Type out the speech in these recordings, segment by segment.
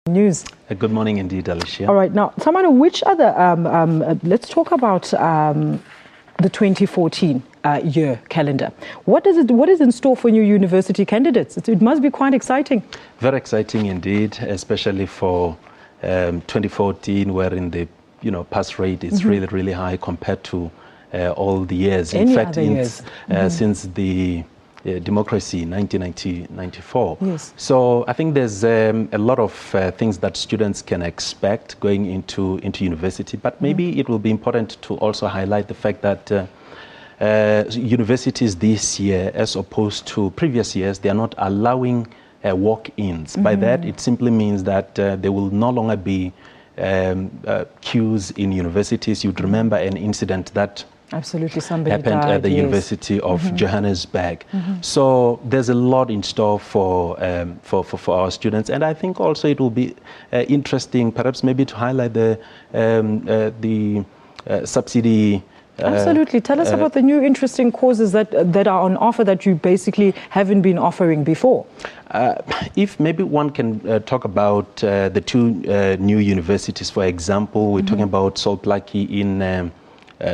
News. Good morning indeed, Alicia. All right, now, Tshamano, which other, let's talk about the 2014 year calendar. What is in store for new university candidates? It must be quite exciting. Very exciting indeed, especially for 2014, wherein the pass rate is really high compared to all the years. In fact, since the democracy in 1994. Yes. So I think there's a lot of things that students can expect going into university, but maybe it will be important to also highlight the fact that universities this year, as opposed to previous years, they are not allowing walk-ins. By that, it simply means that there will no longer be queues in universities. You'd remember an incident that somebody happened died, at the University of Johannesburg. So there's a lot in store for our students, and I think also it will be interesting, perhaps maybe to highlight the subsidy. Absolutely. Tell us about the new interesting courses that are on offer that you basically haven't been offering before. If maybe one can talk about the two new universities, for example, we're talking about Solplaki in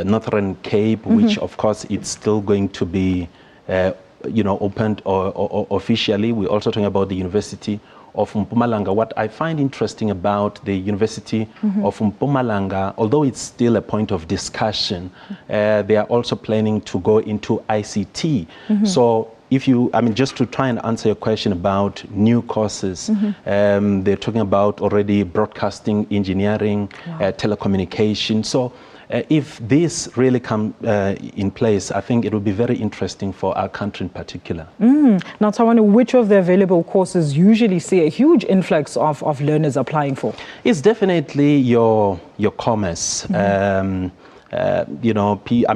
Northern Cape, which of course it's still going to be opened or officially. We're also talking about the University of Mpumalanga. What I find interesting about the University of Mpumalanga, although it's still a point of discussion, they are also planning to go into ICT. So if you, just to try and answer your question about new courses, they're talking about already broadcasting, engineering, telecommunication. So if this really come in place, I think it will be very interesting for our country in particular. Now, Tshamano, which of the available courses usually see a huge influx of learners applying for? It's definitely your commerce.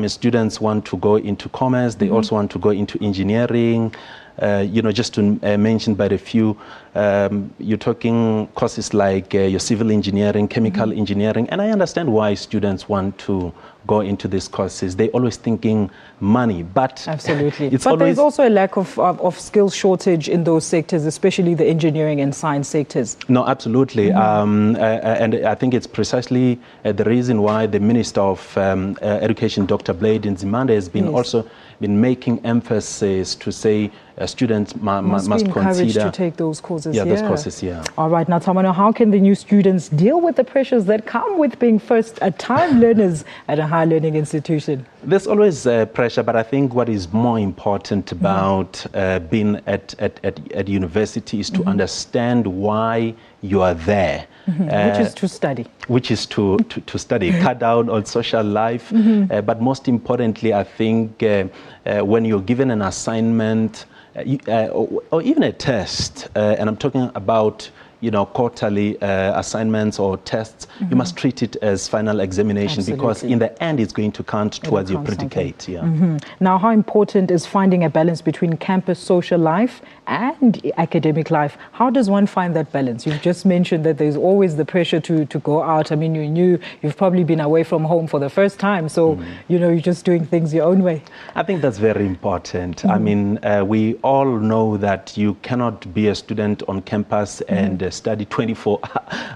Students want to go into commerce. They also want to go into engineering. Just to mention by a few, you're talking courses like your civil engineering, chemical engineering, and I understand why students want to go into these courses. They're always thinking money, but absolutely. But there's also a lack of skills shortage in those sectors, especially the engineering and science sectors. No, absolutely, and I think it's precisely the reason why the Minister of Education, Dr. Blade Nzimande, has been also been making emphasis to say students must be encouraged consider to take those courses. Those courses. All right, now Tshamano, how can the new students deal with the pressures that come with being first-time learners at a higher learning institution? There's always pressure, but I think what is more important about being at university is to understand why you are there. Which is to study. Which is to study, cut down on social life. But most importantly, I think when you're given an assignment or even a test, and I'm talking about quarterly assignments or tests, you must treat it as final examination. Absolutely. Because in the end it's going to count towards your predicate. Now, how important is finding a balance between campus social life and academic life? How does one find that balance? You've just mentioned that there's always the pressure to go out. You've probably been away from home for the first time, so you're just doing things your own way. I think that's very important. We all know that you cannot be a student on campus and study 24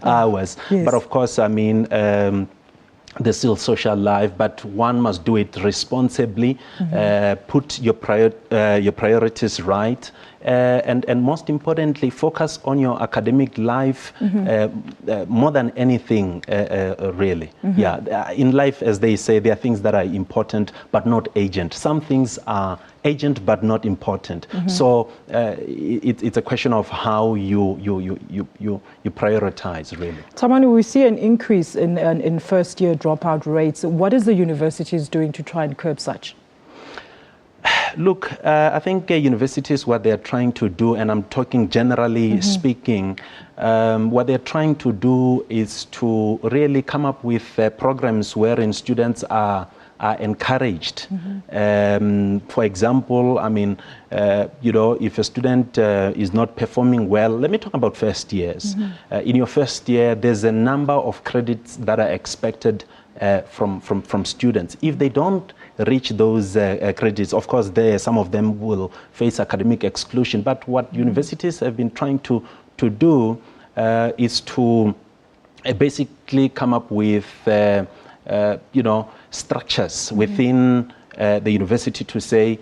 hours. Yes. But of course, there's still social life, but one must do it responsibly, put your priorities right, and most importantly, focus on your academic life more than anything, really. In life, as they say, there are things that are important but not urgent. Some things are urgent but not important. So it's a question of how you prioritize, really. Tshamano, we see an increase in first-year dropout rates. What is the universities doing to try and curb such? Look, I think universities, what they're trying to do, and I'm talking generally speaking, what they're trying to do is to really come up with programs wherein students are encouraged. For example, if a student is not performing well, let me talk about first years. In your first year, there's a number of credits that are expected from students. If they don't reach those credits, of course, some of them will face academic exclusion. But what universities have been trying to do is to basically come up with, structures within the university to say,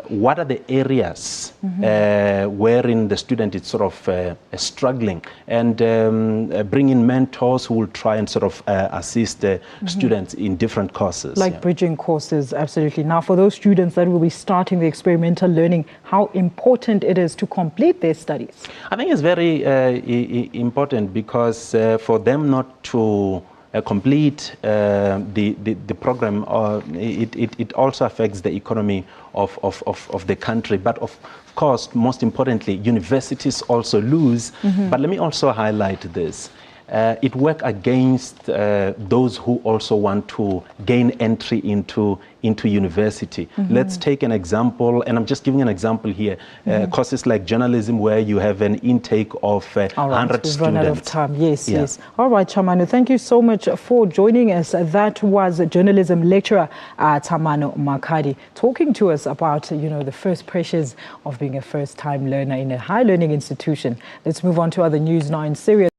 what are the areas wherein the student is sort of struggling, and bring in mentors who will try and sort of assist students in different courses. Like bridging courses, absolutely. Now, for those students that will be starting the experimental learning, how important it is to complete their studies? I think it's very important, because for them not to complete the program, it also affects the economy of the country. But of course, most importantly, universities also lose. But let me also highlight this. It works against those who also want to gain entry into university. Let's take an example, and I'm just giving an example here. Courses like journalism, where you have an intake of 100 students. Run out of time. Yes. All right, Tshamano, thank you so much for joining us. That was journalism lecturer Tshamano Makhadi talking to us about, the first pressures of being a first-time learner in a high learning institution. Let's move on to other news now in Syria.